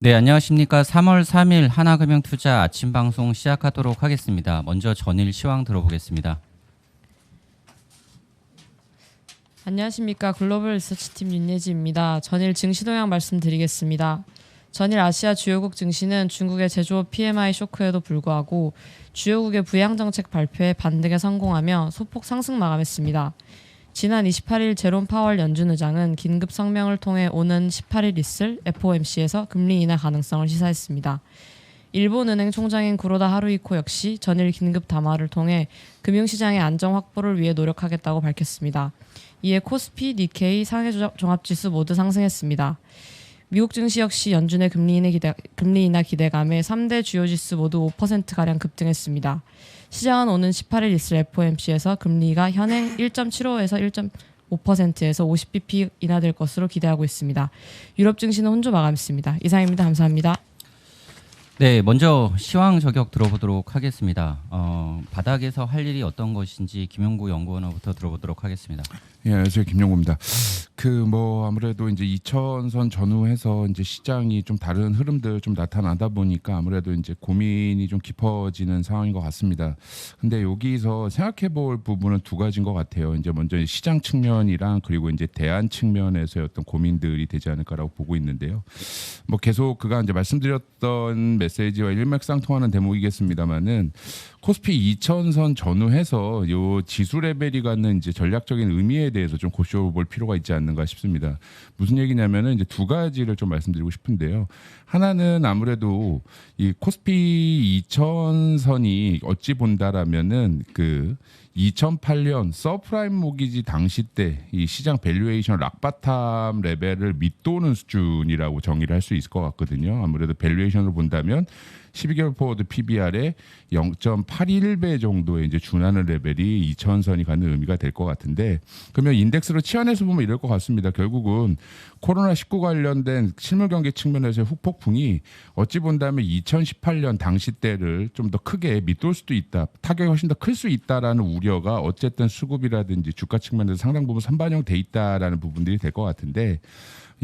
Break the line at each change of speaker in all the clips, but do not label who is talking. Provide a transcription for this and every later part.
네, 안녕하십니까. 3월 3일 하나금융투자 아침 방송 시작하도록 하겠습니다. 먼저 전일 시황 들어보겠습니다.
안녕하십니까. 글로벌 리서치팀 윤예지입니다. 전일 증시 동향 말씀드리겠습니다. 전일 아시아 주요국 증시는 중국의 제조업 PMI 쇼크에도 불구하고 주요국의 부양정책 발표에 반등에 성공하며 소폭 상승 마감했습니다. 지난 28일 제롬 파월 연준 의장은 긴급 성명을 통해 오는 18일 있을 FOMC에서 금리 인하 가능성을 시사했습니다. 일본은행 총장인 구로다 하루이코 역시 전일 긴급 담화를 통해 금융시장의 안정 확보를 위해 노력하겠다고 밝혔습니다. 이에 코스피, 니케이, 상해 종합지수 모두 상승했습니다. 미국 증시 역시 연준의 금리 인하 기대감에 3대 주요 지수 모두 5%가량 급등했습니다. 시장은 오는 18일 있을 FOMC에서 금리가 현행 1.75에서 1.5%에서 50bp 인하될 것으로 기대하고 있습니다. 유럽 증시는 혼조 마감했습니다. 이상입니다. 감사합니다.
네, 먼저 시황 저격 들어보도록 하겠습니다. 바닥에서 할 일이 어떤 것인지 김용구 연구원으로부터 들어보도록 하겠습니다.
예, 안녕하세요. 김용구입니다. 아무래도 이제 2000선 전후해서 이제 시장이 좀 다른 흐름들 좀 나타나다 보니까 아무래도 이제 고민이 좀 깊어지는 상황인 것 같습니다. 근데 여기서 생각해 볼 부분은 두 가지인 것 같아요. 이제 먼저 시장 측면이랑 그리고 이제 대안 측면에서의 어떤 고민들이 되지 않을까라고 보고 있는데요. 계속 그가 이제 말씀드렸던 메시지와 일맥상통하는 대목이겠습니다만은 코스피 2000선 전후해서 요 지수 레벨이 갖는 이제 전략적인 의미에 대해서 좀 고려볼 필요가 있지 않는가 싶습니다. 무슨 얘기냐면은 이제 두 가지를 좀 말씀드리고 싶은데요. 하나는 아무래도 이 코스피 2000선이 어찌 본다라면은 2008년 서프라임 모기지 당시 때 이 시장 밸류에이션 락바탐 레벨을 밑도는 수준이라고 정의를 할 수 있을 것 같거든요. 아무래도 밸류에이션으로 본다면 12개월 포워드 PBR의 0.81배 정도에 이제 준하는 레벨이 2000선이 갖는 의미가 될 것 같은데, 그러면 인덱스로 치환해서 보면 이럴 것 같습니다. 결국은 코로나19 관련된 실물 경기 측면에서의 후폭풍이 어찌 본다면 2018년 당시 때를 좀 더 크게 밑돌 수도 있다, 타격이 훨씬 더 클 수 있다라는 우려가 어쨌든 수급이라든지 주가 측면에서 상당 부분 선반영돼 있다라는 부분들이 될 것 같은데,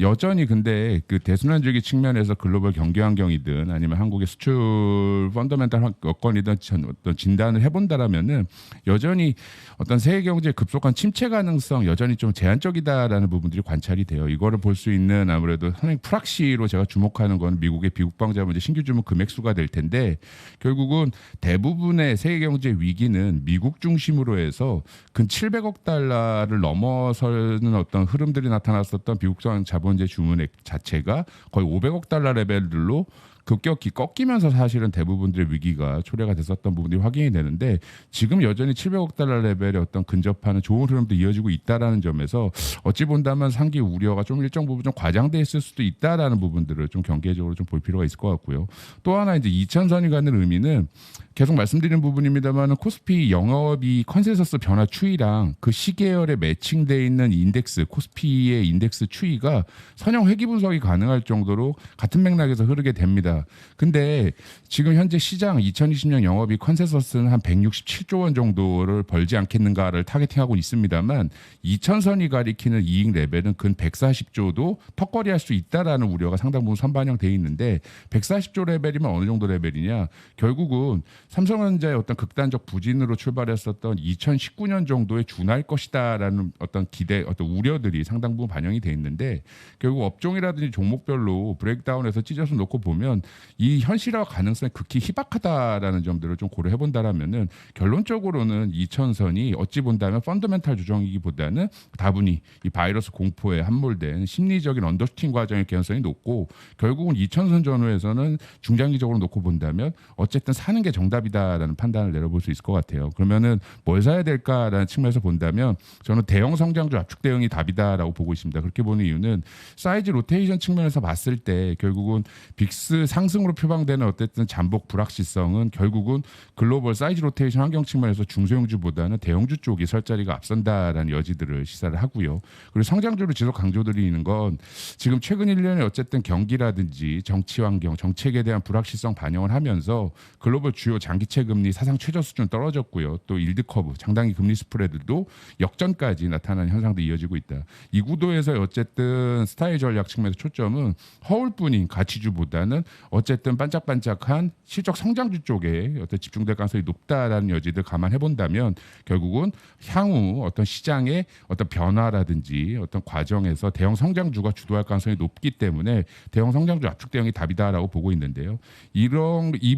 여전히 근데 그 대순환주기 측면에서 글로벌 경기 환경이든 아니면 한국의 수출 펀더멘탈 여건이든 어떤 진단을 해본다라면은 여전히 어떤 세계 경제의 급속한 침체 가능성 여전히 좀 제한적이다라는 부분들이 관찰이 돼요. 이거를 볼 수 있는 아무래도 상당히 프락시로 제가 주목하는 건 미국의 비국방자 문제 신규 주문 금액수가 될 텐데, 결국은 대부분의 세계 경제 위기는 미국 중심으로 해서 근 700억 달러를 넘어서는 어떤 흐름들이 나타났었던 비국방 자본재 주문액 자체가 거의 500억 달러 레벨들로 급격히 꺾이면서 사실은 대부분들의 위기가 초래가 됐었던 부분이 확인이 되는데, 지금 여전히 700억 달러 레벨의 어떤 근접하는 좋은 흐름도 이어지고 있다라는 점에서 어찌 본다면 상기 우려가 좀 일정 부분 좀 과장돼 있을 수도 있다라는 부분들을 좀 경계적으로 좀 볼 필요가 있을 것 같고요. 또 하나 이제 2000선이 갖는 의미는 계속 말씀드리는 부분입니다만, 코스피 영업이 컨센서스 변화 추이랑 그 시계열에 매칭돼 있는 인덱스 코스피의 인덱스 추이가 선형 회귀 분석이 가능할 정도로 같은 맥락에서 흐르게 됩니다. 근데 지금 현재 시장 2020년 영업이 컨센서스는 한 167조 원 정도를 벌지 않겠는가를 타겟팅하고 있습니다만, 2000선이 가리키는 이익 레벨은 근 140조도 턱걸이할 수 있다라는 우려가 상당 부분 선반영돼 있는데, 140조 레벨이면 어느 정도 레벨이냐? 결국은 삼성전자의 어떤 극단적 부진으로 출발했었던 2019년 정도에 준할 것이다라는 어떤 기대, 어떤 우려들이 상당 부분 반영이 돼 있는데, 결국 업종이라든지 종목별로 브레이크다운해서 찢어서 놓고 보면 이 현실화 가능성이 극히 희박하다라는 점들을 좀 고려해 본다라면은 결론적으로는 2000선이 어찌 본다면 펀더멘탈 조정이기보다는 다분히 이 바이러스 공포에 함몰된 심리적인 언더슈팅 과정의 개연성이 높고, 결국은 2000선 전후에서는 중장기적으로 놓고 본다면 어쨌든 사는 게 정답이다라는 판단을 내려볼 수 있을 것 같아요. 그러면은 뭘 사야 될까라는 측면에서 본다면 저는 대형 성장주 압축 대응이 답이다라고 보고 있습니다. 그렇게 보는 이유는 사이즈 로테이션 측면에서 봤을 때 결국은 빅스 상승으로 표방되는 어쨌든 잠복 불확실성은 결국은 글로벌 사이즈 로테이션 환경 측면에서 중소형주보다는 대형주 쪽이 설 자리가 앞선다라는 여지들을 시사를 하고요. 그리고 성장주를 지속 강조드리는 건 지금 최근 1년에 어쨌든 경기라든지 정치 환경, 정책에 대한 불확실성 반영을 하면서 글로벌 주요 장기채 금리 사상 최저 수준 떨어졌고요. 또 일드 커브, 장단기 금리 스프레드도 역전까지 나타나는 현상도 이어지고 있다. 이 구도에서 어쨌든 스타일 전략 측면에서 초점은 허울뿐인 가치주보다는 어쨌든 반짝반짝한 실적 성장주 쪽에 어떤 집중될 가능성이 높다라는 여지들 감안해 본다면 결국은 향후 어떤 시장의 어떤 변화라든지 어떤 과정에서 대형 성장주가 주도할 가능성이 높기 때문에 대형 성장주 압축 대응이 답이다라고 보고 있는데요. 이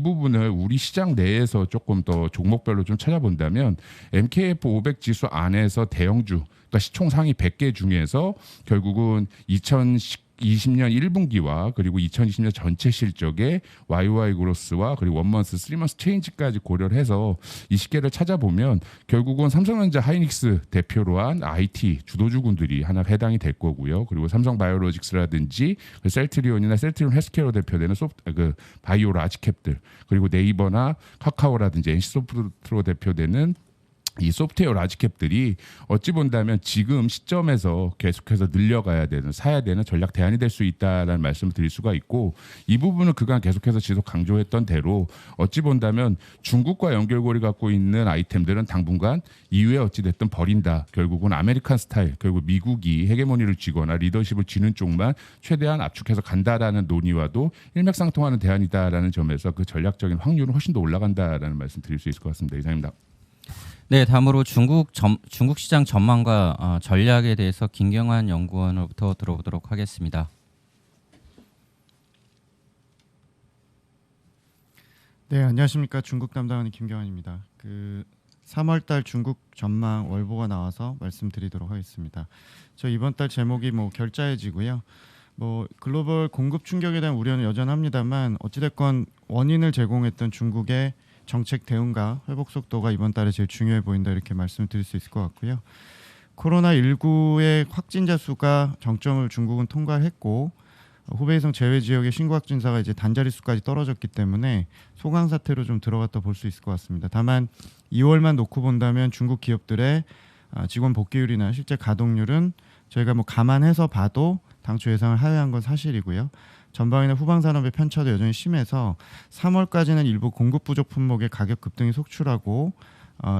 부분을 우리 시장 내에서 조금 더 종목별로 좀 찾아본다면 MKF 500 지수 안에서 대형주, 그러니까 시총 상위 100개 중에서 결국은 2020년 1분기와 그리고 2020년 전체 실적의 YY 그로스와 그리고 원먼스, 3먼스 체인지까지 고려를 해서 20개를 찾아보면 결국은 삼성전자 하이닉스 대표로 한 IT 주도주군들이 하나 해당이 될 거고요. 그리고 삼성바이오로직스라든지 셀트리온이나 셀트리온 헬스케어로 대표되는 바이오 라지캡들, 그리고 네이버나 카카오라든지 NC소프트로 대표되는 이 소프트웨어 라지캡들이 어찌 본다면 지금 시점에서 계속해서 늘려가야 되는, 사야 되는 전략 대안이 될 수 있다라는 말씀을 드릴 수가 있고, 이 부분은 그간 계속해서 지속 강조했던 대로 어찌 본다면 중국과 연결고리 갖고 있는 아이템들은 당분간 이후에 어찌 됐든 버린다. 결국은 아메리칸 스타일, 결국 미국이 헤게모니를 쥐거나 리더십을 쥐는 쪽만 최대한 압축해서 간다라는 논의와도 일맥상통하는 대안이다라는 점에서 그 전략적인 확률은 훨씬 더 올라간다라는 말씀 드릴 수 있을 것 같습니다. 이상입니다.
네, 다음으로 중국 시장 전망과 전략에 대해서 김경환 연구원으로부터 들어보도록 하겠습니다.
네, 안녕하십니까. 중국 담당하는 김경환입니다. 3월달 중국 전망 월보가 나와서 말씀드리도록 하겠습니다. 저 이번 달 제목이 결자해지고요. 글로벌 공급 충격에 대한 우려는 여전합니다만 어찌됐건 원인을 제공했던 중국의 정책 대응과 회복 속도가 이번 달에 제일 중요해 보인다, 이렇게 말씀을 드릴 수 있을 것 같고요. 코로나19의 확진자 수가 정점을 중국은 통과했고 후베이성 제외 지역의 신고 확진자가 이제 단자리 수까지 떨어졌기 때문에 소강 사태로 좀 들어갔다 볼 수 있을 것 같습니다. 다만 2월만 놓고 본다면 중국 기업들의 직원 복귀율이나 실제 가동률은 저희가 감안해서 봐도 당초 예상을 하회한 건 사실이고요. 전방이나 후방 산업의 편차도 여전히 심해서 3월까지는 일부 공급 부족 품목의 가격 급등이 속출하고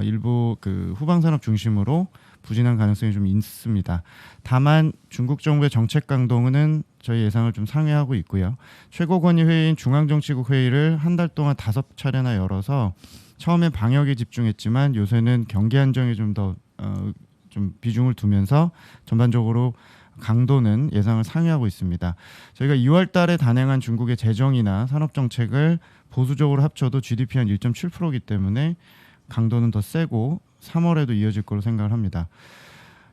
일부 후방 산업 중심으로 부진한 가능성이 좀 있습니다. 다만 중국 정부의 정책 강도는 저희 예상을 좀 상회하고 있고요. 최고권위 회의인 중앙정치국 회의를 한 달 동안 5차례나 열어서 처음에 방역에 집중했지만 요새는 경기 안정에 좀 더 비중을 두면서 전반적으로 강도는 예상을 상회하고 있습니다. 저희가 2월 달에 단행한 중국의 재정이나 산업 정책을 보수적으로 합쳐도 GDP 한 1.7%이기 때문에 강도는 더 세고 3월에도 이어질 걸로 생각을 합니다.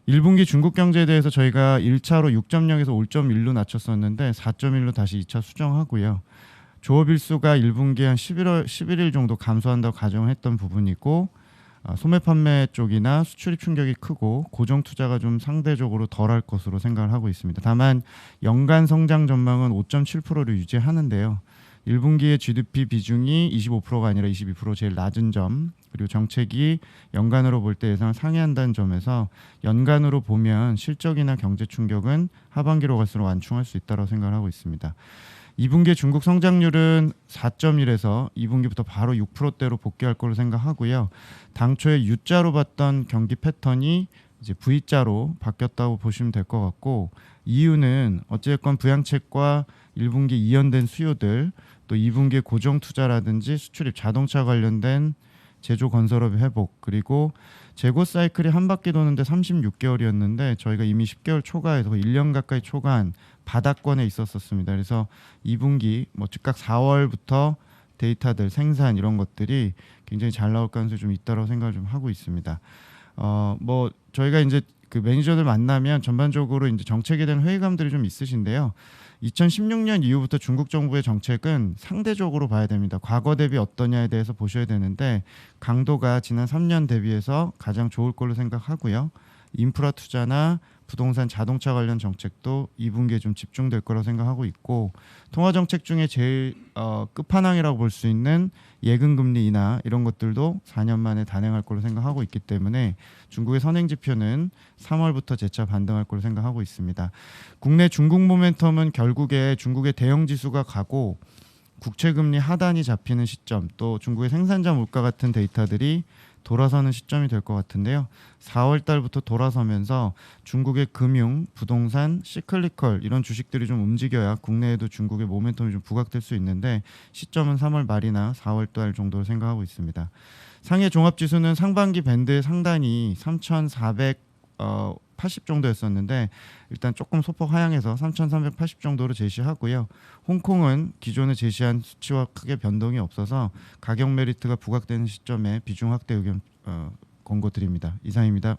1분기 중국 경제에 대해서 저희가 1차로 6.0에서 5.1로 낮췄었는데 4.1로 다시 2차 수정하고요. 조업 일수가 1분기에 한 11일 정도 감소한다고 가정했던 부분이고 소매 판매 쪽이나 수출입 충격이 크고 고정 투자가 좀 상대적으로 덜할 것으로 생각을 하고 있습니다. 다만 연간 성장 전망은 5.7%를 유지하는데요. 1분기의 GDP 비중이 25%가 아니라 22% 제일 낮은 점, 그리고 정책이 연간으로 볼 때 예상을 상회한다는 점에서 연간으로 보면 실적이나 경제 충격은 하반기로 갈수록 완충할 수 있다고 생각을 하고 있습니다. 2분기 중국 성장률은 4.1에서 2분기부터 바로 6%대로 복귀할 걸로 생각하고요. 당초에 U자로 봤던 경기 패턴이 이제 V자로 바뀌었다고 보시면 될 것 같고, 이유는 어찌됐건 부양책과 1분기 이연된 수요들, 또 2분기의 고정 투자라든지 수출입, 자동차 관련된 제조 건설업의 회복, 그리고 재고 사이클이 한 바퀴 도는데 36개월이었는데 저희가 이미 10개월 초과해서 1년 가까이 초과한 바닥권에 있었습니다. 그래서 2분기 즉각 4월부터 데이터들, 생산 이런 것들이 굉장히 잘 나올 가능성이 좀 있다고 생각을 좀 하고 있습니다. 저희가 이제 매니저들 만나면 전반적으로 이제 정책에 대한 회의감들이 좀 있으신데요. 2016년 이후부터 중국 정부의 정책은 상대적으로 봐야 됩니다. 과거 대비 어떠냐에 대해서 보셔야 되는데 강도가 지난 3년 대비해서 가장 좋을 걸로 생각하고요. 인프라 투자나 부동산, 자동차 관련 정책도 2분기에 좀 집중될 거라고 생각하고 있고 통화 정책 중에 제일 끝판왕이라고 볼 수 있는 예금 금리 인하 이런 것들도 4년 만에 단행할 거로 생각하고 있기 때문에 중국의 선행 지표는 3월부터 재차 반등할 거로 생각하고 있습니다. 국내 중국 모멘텀은 결국에 중국의 대형 지수가 가고 국채 금리 하단이 잡히는 시점, 또 중국의 생산자 물가 같은 데이터들이 돌아서는 시점이 될 것 같은데요. 4월 달부터 돌아서면서 중국의 금융, 부동산, 시클리컬 이런 주식들이 좀 움직여야 국내에도 중국의 모멘텀이 좀 부각될 수 있는데 시점은 3월 말이나 4월 달 정도로 생각하고 있습니다. 상해 종합지수는 상반기 밴드 상단이 3,480 정도였었는데 일단 조금 소폭 하향해서 3,380 정도로 제시하고요. 홍콩은 기존에 제시한 수치와 크게 변동이 없어서 가격 메리트가 부각되는 시점에 비중 확대 의견 권고드립니다. 이상입니다.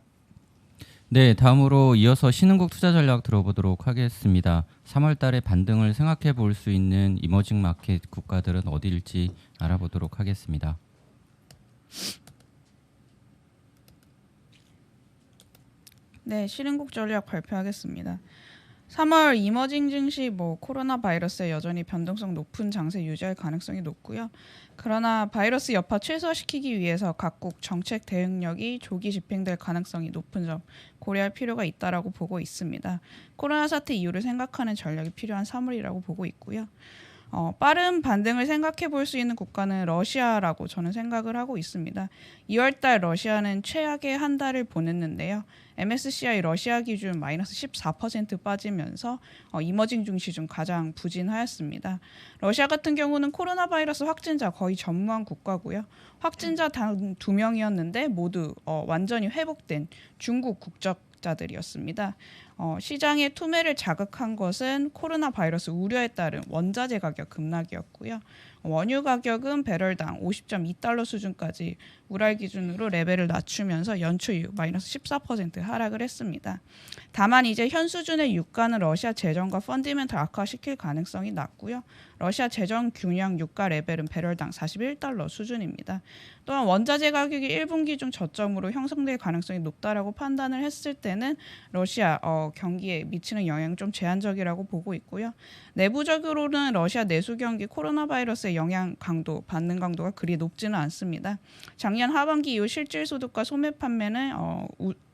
네, 다음으로 이어서 신흥국 투자 전략 들어보도록 하겠습니다. 3월 달에 반등을 생각해 볼 수 있는 이머징 마켓 국가들은 어디일지 알아보도록 하겠습니다.
네, 신흥국 전략 발표하겠습니다. 3월 이머징 증시 코로나 바이러스에 여전히 변동성 높은 장세 유지할 가능성이 높고요. 그러나 바이러스 여파 최소화시키기 위해서 각국 정책 대응력이 조기 집행될 가능성이 높은 점 고려할 필요가 있다라고 보고 있습니다. 코로나 사태 이후를 생각하는 전략이 필요한 3월이라고 보고 있고요. 빠른 반등을 생각해 볼 수 있는 국가는 러시아라고 저는 생각을 하고 있습니다. 2월달 러시아는 최악의 한 달을 보냈는데요. MSCI 러시아 기준 마이너스 14% 빠지면서 이머징 증시 중 가장 부진하였습니다. 러시아 같은 경우는 코로나 바이러스 확진자 거의 전무한 국가고요. 확진자 단 2명이었는데 모두 완전히 회복된 중국 국적자들이었습니다. 시장의 투매를 자극한 것은 코로나 바이러스 우려에 따른 원자재 가격 급락이었고요. 원유 가격은 배럴당 50.2달러 수준까지 우랄 기준으로 레벨을 낮추면서 연초 이후 마이너스 14% 하락을 했습니다. 다만 이제 현 수준의 유가는 러시아 재정과 펀디멘탈 악화시킬 가능성이 낮고요. 러시아 재정 균형 유가 레벨은 배럴당 41달러 수준입니다. 또한 원자재 가격이 1분기 중 저점으로 형성될 가능성이 높다라고 판단을 했을 때는 러시아 경기에 미치는 영향이 좀 제한적이라고 보고 있고요. 내부적으로는 러시아 내수 경기 코로나 바이러스의 영향 강도, 받는 강도가 그리 높지는 않습니다. 작년 하반기 이후 실질 소득과 소매 판매는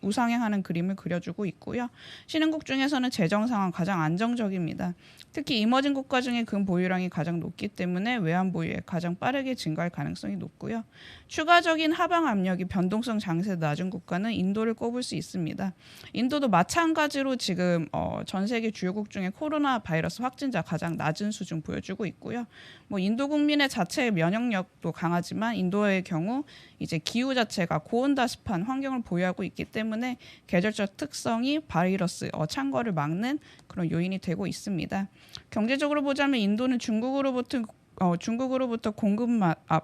우상향하는 그림을 그려주고 있고요. 신흥국 중에서는 재정 상황 가장 안정적입니다. 특히 이머징 국가 중에 금 보유량이 가장 높기 때문에 외환 보유액 가장 빠르게 증가할 가능성이 높고요. 추가적인 하방 압력이 변동성 장세 낮은 국가는 인도를 꼽을 수 있습니다. 인도도 마찬가지로 지금 전 세계 주요국 중에 코로나 바이러스 확진자 가장 낮은 수준 보여주고 있고요. 인도 국민의 자체의 면역력도 강하지만 인도의 경우 이제 기후 자체가 고온다습한 환경을 보유하고 있기 때문에 계절적 특성이 바이러스 창궐을 막는 그런 요인이 되고 있습니다. 경제적으로 보자면 인도는 중국으로부터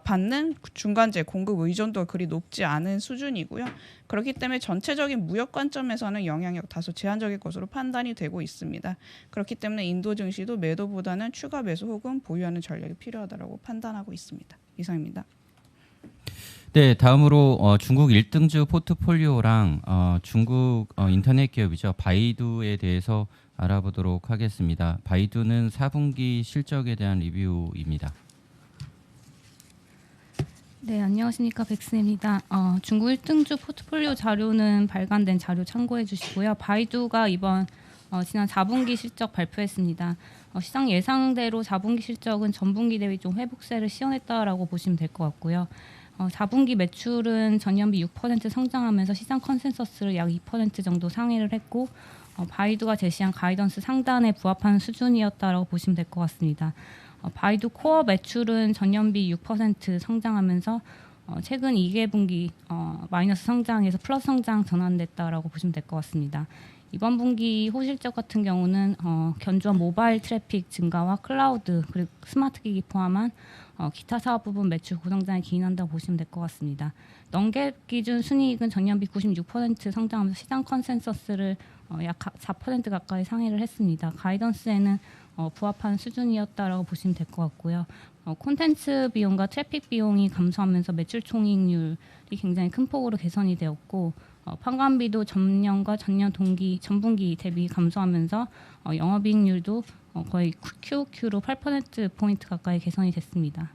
받는 중간재 공급 의존도가 그리 높지 않은 수준이고요. 그렇기 때문에 전체적인 무역 관점에서는 영향력 다소 제한적일 것으로 판단이 되고 있습니다. 그렇기 때문에 인도 증시도 매도보다는 추가 매수 혹은 보유하는 전략이 필요하다고 판단하고 있습니다. 이상입니다.
네, 다음으로 중국 1등주 포트폴리오랑 중국 인터넷 기업이죠. 바이두에 대해서 알아보도록 하겠습니다. 바이두는 4분기 실적에 대한 리뷰입니다.
네, 안녕하십니까, 백스입니다. 중국 1등주 포트폴리오 자료는 발간된 자료 참고해 주시고요. 바이두가 이번 지난 4분기 실적 발표했습니다. 시장 예상대로 4분기 실적은 전분기 대비 좀 회복세를 시현했다라고 보시면 될 것 같고요. 4분기 매출은 전년비 6% 성장하면서 시장 컨센서스를 약 2% 정도 상회를 했고 바이두가 제시한 가이던스 상단에 부합하는 수준이었다라고 보시면 될 것 같습니다. 바이두 코어 매출은 전년비 6% 성장하면서 최근 2개분기 마이너스 성장에서 플러스 성장 전환됐다라고 보시면 될 것 같습니다. 이번 분기 호실적 같은 경우는 견조한 모바일 트래픽 증가와 클라우드 그리고 스마트 기기 포함한 기타 사업 부분 매출 고성장에 기인한다고 보시면 될 것 같습니다. non-GAAP 기준 순이익은 전년비 96% 성장하면서 시장 컨센서스를 약 4% 가까이 상회를 했습니다. 가이던스에는 부합한 수준이었다라고 보시면 될 것 같고요. 콘텐츠 비용과 트래픽 비용이 감소하면서 매출 총이익률이 굉장히 큰 폭으로 개선이 되었고 판관비도 전년과 전분기 대비 감소하면서 영업이익률도 거의 QOQ로 8%포인트 가까이 개선이 됐습니다.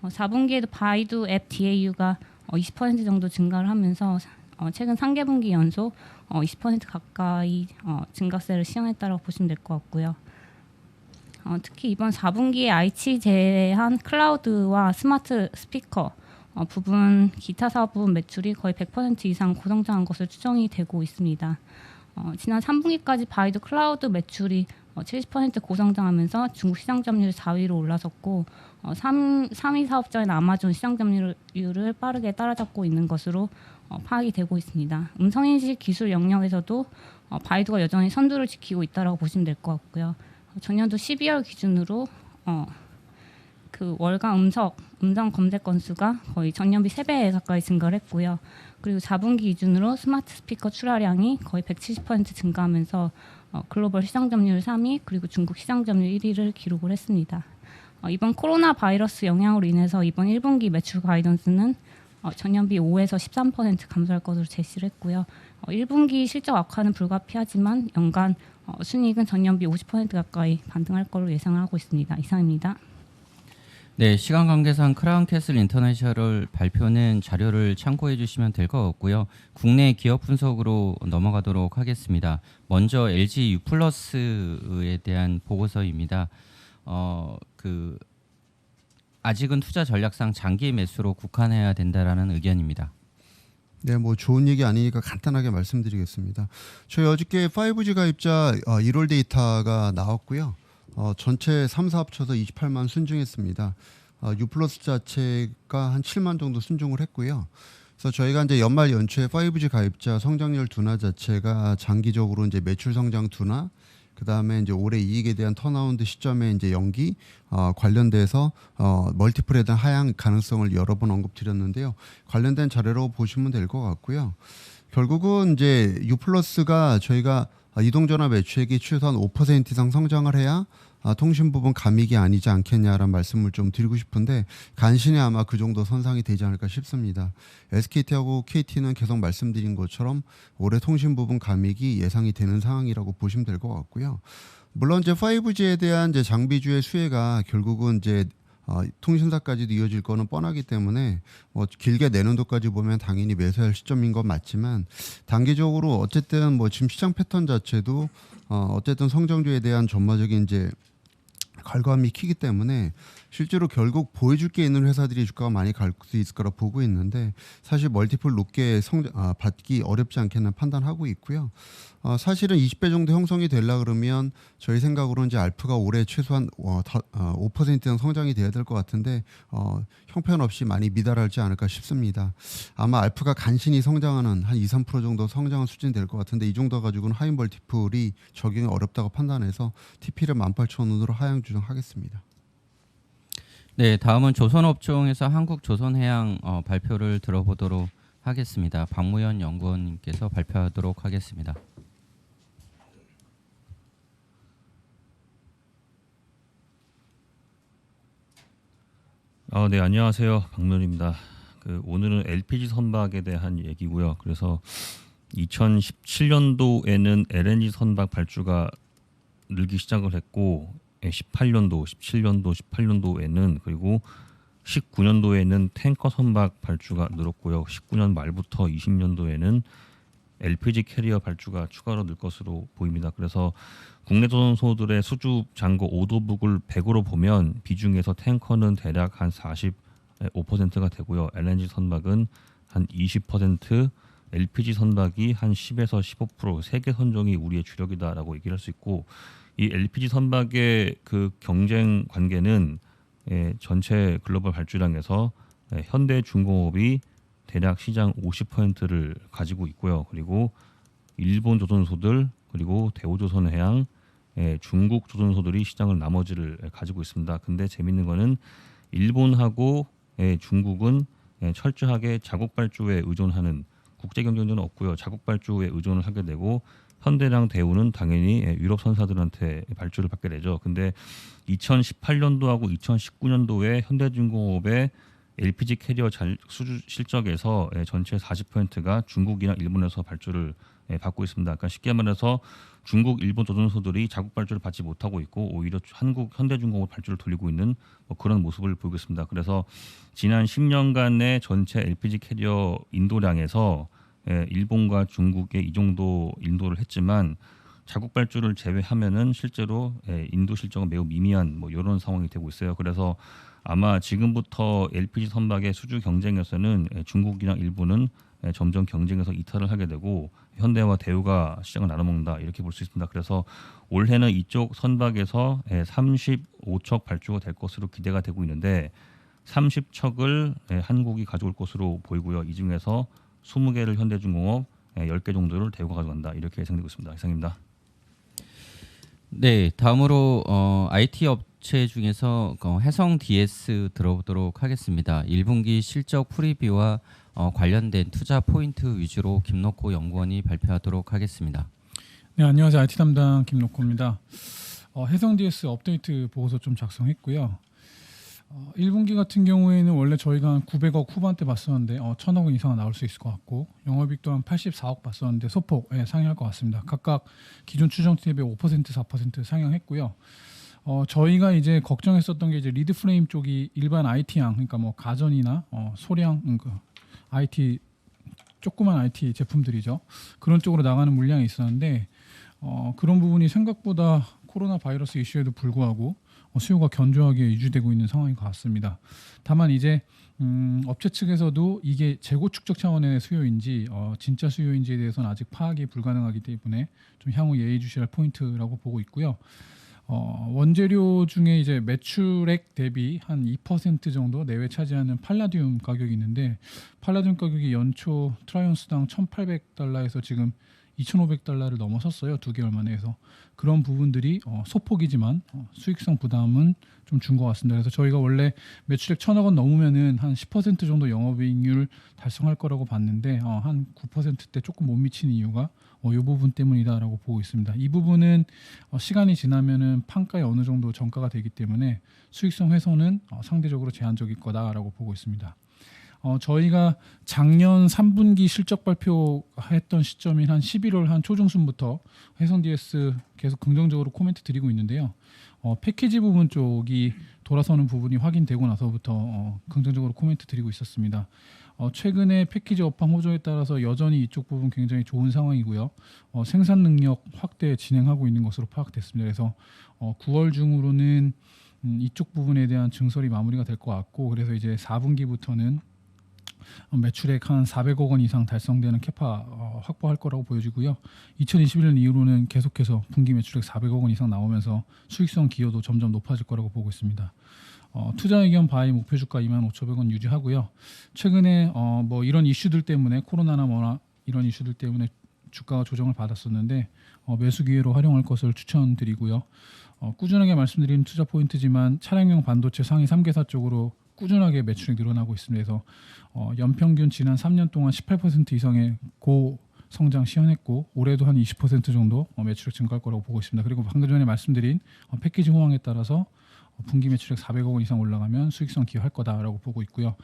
4분기에도 바이두 앱 DAU가 20% 정도 증가를 하면서 최근 3개분기 연속 20% 가까이 증가세를 시현했다고 보시면 될 것 같고요. 특히 이번 4분기에 IC 제한 클라우드와 스마트 스피커 부분 기타 사업 부분 매출이 거의 100% 이상 고성장한 것으로 추정이 되고 있습니다. 지난 3분기까지 바이두 클라우드 매출이 70% 고성장하면서 중국 시장 점유율 4위로 올라섰고 3위 사업자인 아마존 시장 점유율을 빠르게 따라잡고 있는 것으로 파악이 되고 있습니다. 음성인식 기술 영역에서도 바이두가 여전히 선두를 지키고 있다고 보시면 될 것 같고요. 전년도 12월 기준으로 그 월간 음성 검색 건수가 거의 전년비 3배 가까이 증가를 했고요. 그리고 4분기 기준으로 스마트 스피커 출하량이 거의 170% 증가하면서 글로벌 시장 점유율 3위 그리고 중국 시장 점유율 1위를 기록을 했습니다. 이번 코로나 바이러스 영향으로 인해서 이번 1분기 매출 가이던스는 전년비 5에서 13% 감소할 것으로 제시를 했고요. 1분기 실적 악화는 불가피하지만 연간 순이익은 전년비 50% 가까이 반등할 것으로 예상을 하고 있습니다. 이상입니다.
네, 시간 관계상 크라운캐슬 인터내셔널 발표는 자료를 참고해 주시면 될 것 같고요. 국내 기업 분석으로 넘어가도록 하겠습니다. 먼저 LG U+에 대한 보고서입니다. 아직은 투자 전략상 장기 매수로 국한해야 된다라는 의견입니다.
네, 뭐 좋은 얘기 아니니까 간단하게 말씀드리겠습니다. 저희 어저께 5G 가입자 1월 데이터가 나왔고요. 전체 3사 합쳐서 28만 순증했습니다. U+ 자체가 한 7만 정도 순증을 했고요. 그래서 저희가 이제 연말 연초에 5G 가입자 성장률 둔화 자체가 장기적으로 이제 매출 성장 둔화, 그다음에 이제 올해 이익에 대한 턴어라운드 시점에 이제 연기 관련돼서 멀티플에 대한 하향 가능성을 여러 번 언급드렸는데요. 관련된 자료로 보시면 될 것 같고요. 결국은 이제 U+가 저희가 이동전화 매출액이 최소한 5% 이상 성장을 해야 통신 부분 감익이 아니지 않겠냐라는 말씀을 좀 드리고 싶은데 간신히 아마 그 정도 선상이 되지 않을까 싶습니다. SKT하고 KT는 계속 말씀드린 것처럼 올해 통신 부분 감익이 예상이 되는 상황이라고 보시면 될 것 같고요. 물론 이제 5G에 대한 이제 장비주의 수혜가 결국은 이제 통신사까지도 이어질 거는 뻔하기 때문에 길게 내년도까지 보면 당연히 매수할 시점인 건 맞지만 단기적으로 어쨌든 지금 시장 패턴 자체도 어쨌든 성장주에 대한 전반적인 이제 갈감이 크기 때문에 실제로 결국 보여줄 게 있는 회사들이 주가가 많이 갈 수 있을 거라 보고 있는데 사실 멀티플 높게 받기 어렵지 않겠나 판단하고 있고요. 사실은 20배 정도 형성이 되려 그러면 저희 생각으로는 이제 알프가 올해 최소한 5% 이상 성장이 돼야 될 것 같은데 형편없이 많이 미달하지 않을까 싶습니다. 아마 알프가 간신히 성장하는 한 2, 3% 정도 성장한 수준이 될 것 같은데 이 정도 가지고는 하이 멀티플이 적용이 어렵다고 판단해서 TP를 18,000원으로 하향 조정하겠습니다.
네, 다음은 조선업종에서 한국조선해양 발표를 들어보도록 하겠습니다. 박무현 연구원님께서 발표하도록 하겠습니다.
네, 안녕하세요. 박무현입니다. 오늘은 LPG 선박에 대한 얘기고요. 그래서 2017년도에는 LNG 선박 발주가 늘기 시작을 했고 18년도, 17년도, 18년도에는 그리고 19년도에는 탱커 선박 발주가 늘었고요. 19년 말부터 20년도에는 LPG 캐리어 발주가 추가로 늘 것으로 보입니다. 그래서 국내 조선소들의 수주 잔고 오더북을 100으로 보면 비중에서 탱커는 대략 한 45%가 되고요. LNG 선박은 한 20%, LPG 선박이 한 10에서 15%, 세계 선종이 우리의 주력이다라고 얘기를 할 수 있고 이 LPG 선박의 그 경쟁 관계는 전체 글로벌 발주량에서 현대중공업이 대략 시장 50%를 가지고 있고요. 그리고 일본 조선소들 그리고 대우조선해양, 중국 조선소들이 시장을 나머지를 가지고 있습니다. 근데 재밌는 거는 일본하고 중국은 철저하게 자국 발주에 의존하는 국제 경쟁전은 없고요. 자국 발주에 의존을 하게 되고 현대랑 대우는 당연히 유럽 선사들한테 발주를 받게 되죠. 근데 2018년도하고 2019년도에 현대중공업의 LPG 캐리어 수주 실적에서 전체 40%가 중국이나 일본에서 발주를 받고 있습니다. 그러니까 쉽게 말해서 중국, 일본 조선소들이 자국 발주를 받지 못하고 있고 오히려 한국 현대중공업 발주를 돌리고 있는 뭐 그런 모습을 보이고 있습니다. 그래서 지난 10년간의 전체 LPG 캐리어 인도량에서 일본과 중국에 이 정도 인도를 했지만 자국 발주를 제외하면은 실제로 인도 실적은 매우 미미한 뭐 이런 상황이 되고 있어요. 그래서 아마 지금부터 LPG 선박의 수주 경쟁에서는 중국이나 일본은 점점 경쟁에서 이탈을 하게 되고 현대와 대우가 시장을 나눠먹는다 이렇게 볼 수 있습니다. 그래서 올해는 이쪽 선박에서 35척 발주가 될 것으로 기대가 되고 있는데 30척을 한국이 가져올 것으로 보이고요. 이 중에서 20개를 현대중공업, 10개 정도를 대우가 가져간다 이렇게 예상되고 있습니다. 이상입니다.
네, 다음으로 IT 업체 중에서 해성 DS 들어보도록 하겠습니다. 1분기 실적 프리뷰와 관련된 투자 포인트 위주로 김록호 연구원이 발표하도록 하겠습니다.
네, 안녕하세요. IT 담당 김록호입니다. 해성 DS 업데이트 보고서 좀 작성했고요. 1분기 같은 경우에는 원래 저희가 한 900억 후반대 봤었는데 1000억 원 이상은 나올 수 있을 것 같고 영업이익도 한 84억 봤었는데 소폭 상향할 것 같습니다. 각각 기존 추정 대비 5% 4% 상향했고요. 저희가 이제 걱정했었던 게 이제 리드 프레임 쪽이 일반 IT향 그러니까 뭐 가전이나 소량 IT 조그만 IT 제품들이죠. 그런 쪽으로 나가는 물량이 있었는데 그런 부분이 생각보다 코로나 바이러스 이슈에도 불구하고 수요가 견조하게 유지되고 있는 상황인 것 같습니다. 다만 이제 업체 측에서도 이게 재고 축적 차원의 수요인지 진짜 수요인지에 대해서는 아직 파악이 불가능하기 때문에 좀 향후 예의주시할 포인트라고 보고 있고요. 원재료 중에 이제 매출액 대비 한 2% 정도 내외 차지하는 팔라듐 가격이 있는데 팔라듐 가격이 연초 트라이온스당 1,800달러에서 지금 2,500달러를 넘어섰어요. 2개월 만에 해서 그런 부분들이 소폭이지만 수익성 부담은 좀 준 것 같습니다. 그래서 저희가 원래 매출액 1,000억 원 넘으면은 한 10% 정도 영업이익률 달성할 거라고 봤는데 한 9%대 조금 못 미치는 이유가 이 부분 때문이다라고 보고 있습니다. 이 부분은 시간이 지나면은 판가에 어느 정도 전가가 되기 때문에 수익성 훼손은 상대적으로 제한적일 거다라고 보고 있습니다. 저희가 작년 3분기 실적 발표했던 시점인 한 11월 한 초중순부터 해성 DS 계속 긍정적으로 코멘트 드리고 있는데요. 패키지 부분 쪽이 돌아서는 부분이 확인되고 나서부터 긍정적으로 코멘트 드리고 있었습니다. 최근에 패키지 업황 호조에 따라서 여전히 이쪽 부분 굉장히 좋은 상황이고요. 생산 능력 확대 진행하고 있는 것으로 파악됐습니다. 그래서 9월 중으로는 이쪽 부분에 대한 증설이 마무리가 될 것 같고 그래서 이제 4분기부터는 매출액 한 400억 원 이상 달성되는 캐파 확보할 거라고 보여지고요. 2021년 이후로는 계속해서 분기 매출액 400억 원 이상 나오면서 수익성 기여도 점점 높아질 거라고 보고 있습니다. 투자 의견 바이 목표 주가 25,500원 유지하고요. 최근에 뭐 이런 이슈들 때문에 코로나나 뭐나 이런 이슈들 때문에 주가가 조정을 받았었는데 매수 기회로 활용할 것을 추천드리고요. 꾸준하게 말씀드린 투자 포인트지만 차량용 반도체 상위 3개사 쪽으로 꾸준하게 매출이 늘어나고 있습니다. 그래서 연평균 지난 3년 동안 18% 이상의 고 성장 시현했고 올해도 한 20% 정도 매출액 증가할 거라고 보고 있습니다. 그리고 방금 전에 말씀드린 패키지 호황에 따라서 분기 매출액 400억 원 이상 올라가면 수익성 기여할 거다라고 보고 있고요.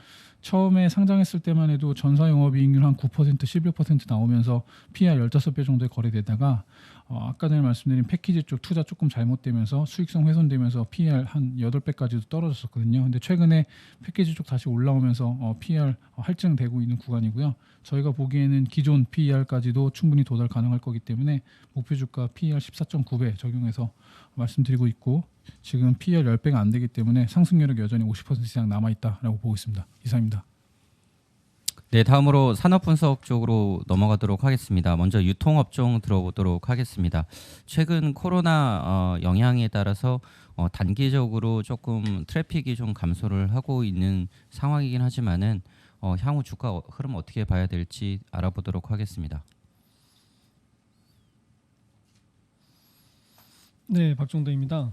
처음에 상장했을 때만 해도 전사 영업이익률 한 9%, 11% 나오면서 PR 15배 정도에 거래되다가 아까 전에 말씀드린 패키지 쪽 투자 조금 잘못되면서 수익성 훼손되면서 PR 한 8배까지도 떨어졌었거든요. 근데 최근에 패키지 쪽 다시 올라오면서 PR 할증되고 있는 구간이고요. 저희가 보기에는 기존 PER까지도 충분히 도달 가능할 거기 때문에 목표 주가 PER 14.9배 적용해서 말씀드리고 있고 지금 PER 10배가 안 되기 때문에 상승 여력이 여전히 50% 이상 남아있다라고 보고 있습니다. 이상입니다.
네, 다음으로 산업 분석 쪽으로 넘어가도록 하겠습니다. 먼저 유통업종 들어보도록 하겠습니다. 최근 코로나 영향에 따라서 단기적으로 조금 트래픽이 좀 감소를 하고 있는 상황이긴 하지만은 향후 주가 흐름 어떻게 봐야 될지 알아보도록 하겠습니다.
네, 박종대입니다.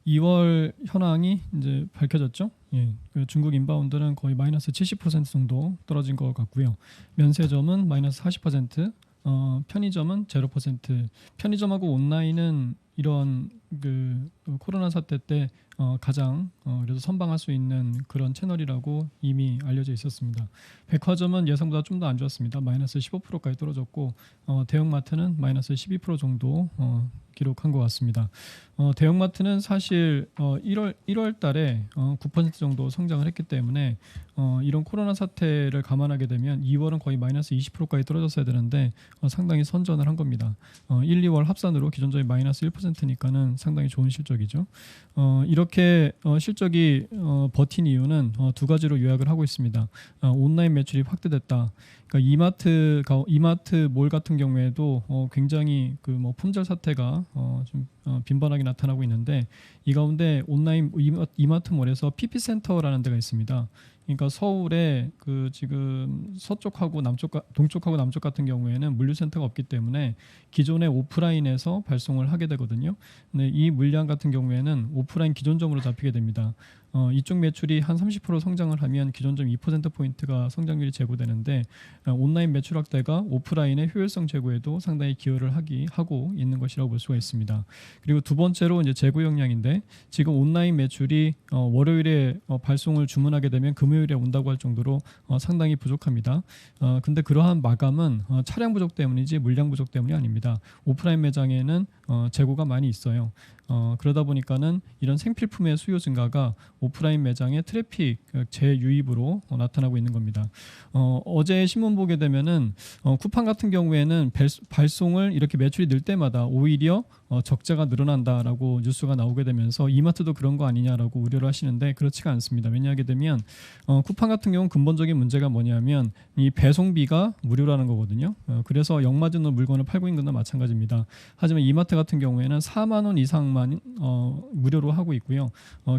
2월 현황이 이제 밝혀졌죠. 예, 중국 인바운드는 거의 마이너스 70% 정도 떨어진 것 같고요. 면세점은 마이너스 40%, 편의점은 0%. 편의점하고 온라인은 이런 그 코로나 사태 때 가장 그래서 선방할 수 있는 그런 채널이라고 이미 알려져 있었습니다. 백화점은 예상보다 좀 더 안 좋았습니다. 마이너스 15%까지 떨어졌고 대형마트는 마이너스 12% 정도 기록한 것 같습니다. 대형마트는 사실 1월 달에 9% 정도 성장을 했기 때문에 이런 코로나 사태를 감안하게 되면 2월은 거의 마이너스 20%까지 떨어졌어야 되는데 상당히 선전을 한 겁니다. 1, 2월 합산으로 기존적인 마이너스 1%니까는 상당히 좋은 실적이죠. 이렇게 실적이 버틴 이유는 두 가지로 요약을 하고 있습니다. 온라인 매출이 확대됐다. 그러니까 이마트 몰 같은 경우에도 굉장히 그 뭐 품절 사태가 좀 빈번하게 나타나고 있는데 이 가운데 온라인 이마트 몰에서 PP 센터라는 데가 있습니다. 그러니까 서울에 그 지금 서쪽하고 동쪽하고 남쪽 같은 경우에는 물류센터가 없기 때문에 기존의 오프라인에서 발송을 하게 되거든요. 근데 이 물량 같은 경우에는 오프라인 기존점으로 잡히게 됩니다. 이쪽 매출이 한 30% 성장을 하면 기존점 2%포인트가 성장률이 제고되는데 온라인 매출 확대가 오프라인의 효율성 제고에도 상당히 기여를 하고 있는 것이라고 볼 수가 있습니다. 그리고 두 번째로 이제 재고 역량인데 지금 온라인 매출이 월요일에 발송을 주문하게 되면 금요일에 온다고 할 정도로 상당히 부족합니다. 근데 그러한 마감은 차량 부족 때문이지 물량 부족 때문이 아닙니다. 오프라인 매장에는 재고가 많이 있어요. 그러다 보니까는 이런 생필품의 수요 증가가 오프라인 매장의 트래픽 재유입으로 나타나고 있는 겁니다. 어제 신문 보게 되면은 쿠팡 같은 경우에는 발송을 이렇게 매출이 늘 때마다 오히려 적자가 늘어난다라고 뉴스가 나오게 되면서 이마트도 그런 거 아니냐라고 우려를 하시는데 그렇지가 않습니다. 왜냐하게 되면 쿠팡 같은 경우는 근본적인 문제가 뭐냐면 이 배송비가 무료라는 거거든요. 그래서 역마진으로 물건을 팔고 있는 것과 마찬가지입니다. 하지만 이마트 같은 경우에는 4만 원 이상만 무료로 하고 있고요.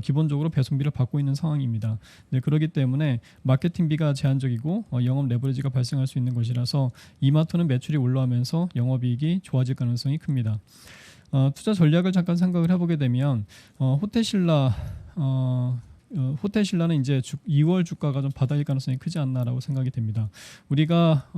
기본적으로 배송비를 받고 있는 상황입니다. 네, 그렇기 때문에 마케팅비가 제한적이고 영업 레버리지가 발생할 수 있는 것이라서 이마트는 매출이 올라오면서 영업이익이 좋아질 가능성이 큽니다. 투자 전략을 잠깐 생각을 해보게 되면 호텔신라는 이제 2월 주가가 좀 바닥일 가능성이 크지 않나라고 생각이 됩니다. 우리가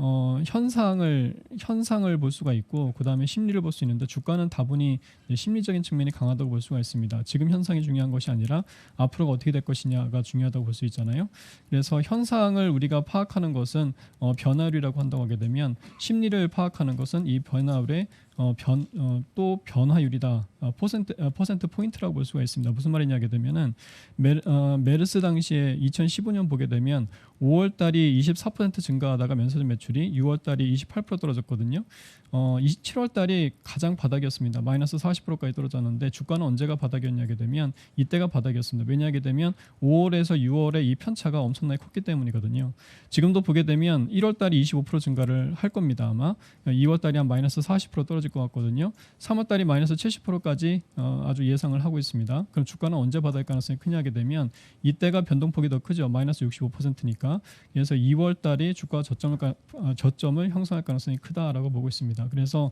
현상을 볼 수가 있고 그 다음에 심리를 볼 수 있는데 주가는 다분히 심리적인 측면이 강하다고 볼 수가 있습니다. 지금 현상이 중요한 것이 아니라 앞으로가 어떻게 될 것이냐가 중요하다고 볼 수 있잖아요. 그래서 현상을 우리가 파악하는 것은 변화율이라고 한다고 하게 되면 심리를 파악하는 것은 이 변화율의 또 변화율이다. 퍼센트 포인트라고 볼 수가 있습니다. 무슨 말이냐 하게 되면은 메르스 당시에 2015년 보게 되면 5월 달이 24% 증가하다가 면세점 매출이 6월 달이 28% 떨어졌거든요. 7월 달이 가장 바닥이었습니다. 마이너스 40%까지 떨어졌는데 주가는 언제가 바닥이었냐게 되면 이때가 바닥이었습니다. 왜냐하게 되면 5월에서 6월에 이 편차가 엄청나게 컸기 때문이거든요. 지금도 보게 되면 1월 달이 25% 증가를 할 겁니다. 아마 2월 달이 한 마이너스 40% 떨어질 것 같거든요. 3월 달이 마이너스 70%까지 아주 예상을 하고 있습니다. 그럼 주가는 언제 바닥일 가능성이 크냐게 되면 이때가 변동폭이 더 크죠. 마이너스 65%니까. 그래서 2월 달이 주가 저점을 형성할 가능성이 크다라고 보고 있습니다. 그래서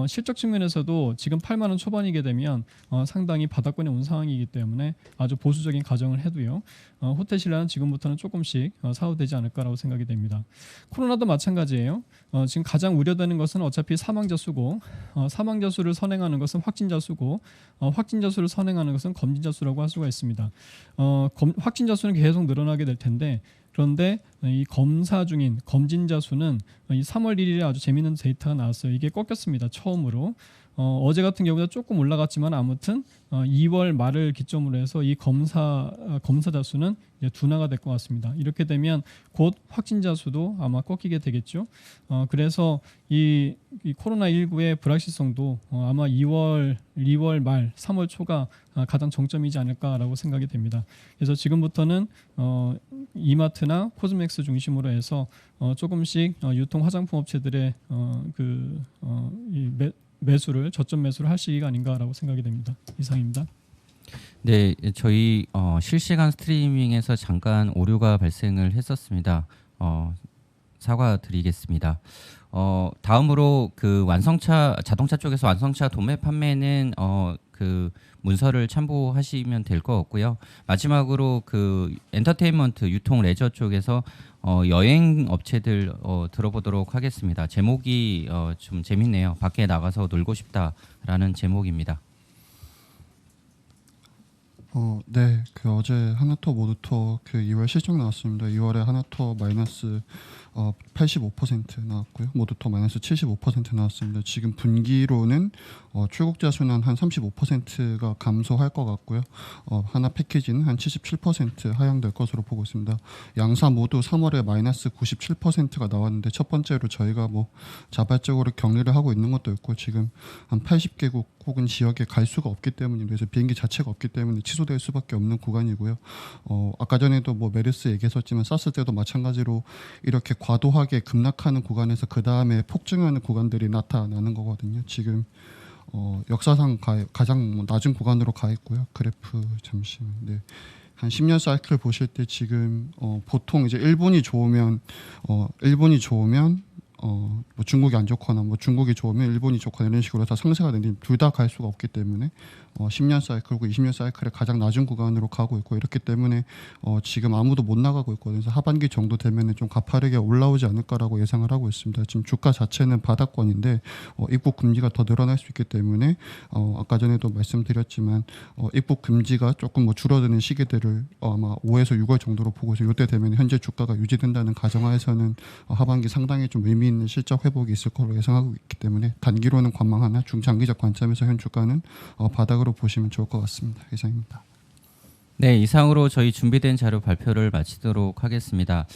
실적 측면에서도 지금 8만 원 초반이게 되면 상당히 바닥권에 온 상황이기 때문에 아주 보수적인 가정을 해도요. 호텔신라는 지금부터는 조금씩 사도 되지 않을까라고 생각이 됩니다. 코로나도 마찬가지예요. 지금 가장 우려되는 것은 어차피 사망자 수고 사망자 수를 선행하는 것은 확진자 수고 확진자 수를 선행하는 것은 검진자 수라고 할 수가 있습니다. 확진자 수는 계속 늘어나게 될 텐데 그런데 이 검사 중인 검진자 수는 이 3월 1일에 아주 재미있는 데이터가 나왔어요. 이게 꺾였습니다. 처음으로. 어제 같은 경우는 조금 올라갔지만 아무튼 2월 말을 기점으로 해서 이 검사자 수는 이제 둔화가 될 것 같습니다. 이렇게 되면 곧 확진자 수도 아마 꺾이게 되겠죠. 그래서 이 코로나19의 불확실성도 아마 2월 말 3월 초가 가장 정점이지 않을까라고 생각이 됩니다. 그래서 지금부터는 이마트나 코스맥스 중심으로 해서 조금씩 유통 화장품 업체들의 저점 매수를 할 시기가 아닌가라고 생각이 됩니다. 이상입니다.
네, 저희 실시간 스트리밍에서 잠깐 오류가 발생을 했었습니다. 사과드리겠습니다. 다음으로 그 자동차 쪽에서 완성차 도매 판매는 그 문서를 참고하시면 될 것 같고요. 마지막으로 그 엔터테인먼트 유통 레저 쪽에서 여행 업체들 들어보도록 하겠습니다. 제목이 좀 재밌네요. 밖에 나가서 놀고 싶다라는 제목입니다.
네, 그 어제 하나투어 모두투어 그 2월 실적 나왔습니다. 2월에 하나투어 마이너스 85% 나왔고요. 모두투어 마이너스 75% 나왔습니다. 지금 분기로는 출국자 수는 한 35%가 감소할 것 같고요. 하나 패키지는 한 77% 하향될 것으로 보고 있습니다. 양사 모두 3월에 마이너스 97%가 나왔는데 첫 번째로 저희가 뭐 자발적으로 격리를 하고 있는 것도 있고 지금 한 80개국 혹은 지역에 갈 수가 없기 때문에 그래서 비행기 자체가 없기 때문에 취소될 수밖에 없는 구간이고요. 아까 전에도 뭐 메르스 얘기했었지만 사스 때도 마찬가지로 이렇게 과도하게 급락하는 구간에서 그 다음에 폭증하는 구간들이 나타나는 거거든요. 지금 역사상 가장 낮은 구간으로 가 있고요. 그래프 잠시만. 네. 한 10년 사이클 보실 때 지금 보통 이제 일본이 좋으면 뭐 중국이 안 좋거나 뭐 중국이 좋으면 일본이 좋거나 이런 식으로 다 상세가 되는데 둘 다 갈 수가 없기 때문에 10년 사이클과 20년 사이클의 가장 낮은 구간으로 가고 있고 이렇기 때문에 지금 아무도 못 나가고 있거든요. 그래서 하반기 정도 되면은 좀 가파르게 올라오지 않을까라고 예상을 하고 있습니다. 지금 주가 자체는 바닥권인데 입국 금지가 더 늘어날 수 있기 때문에 아까 전에도 말씀드렸지만 입국 금지가 조금 뭐 줄어드는 시기들을 아마 5에서 6월 정도로 보고 있어요. 이때 되면 현재 주가가 유지된다는 가정하에서는 하반기 상당히 좀 의미 있는 실적 회복이 있을 걸로 예상하고 있기 때문에 단기로는 관망하나 중장기적 관점에서 현 주가는 바닥으로 보시면 좋을 것 같습니다. 이상입니다.
네, 이상으로 저희 준비된 자료 발표를 마치도록 하겠습니다.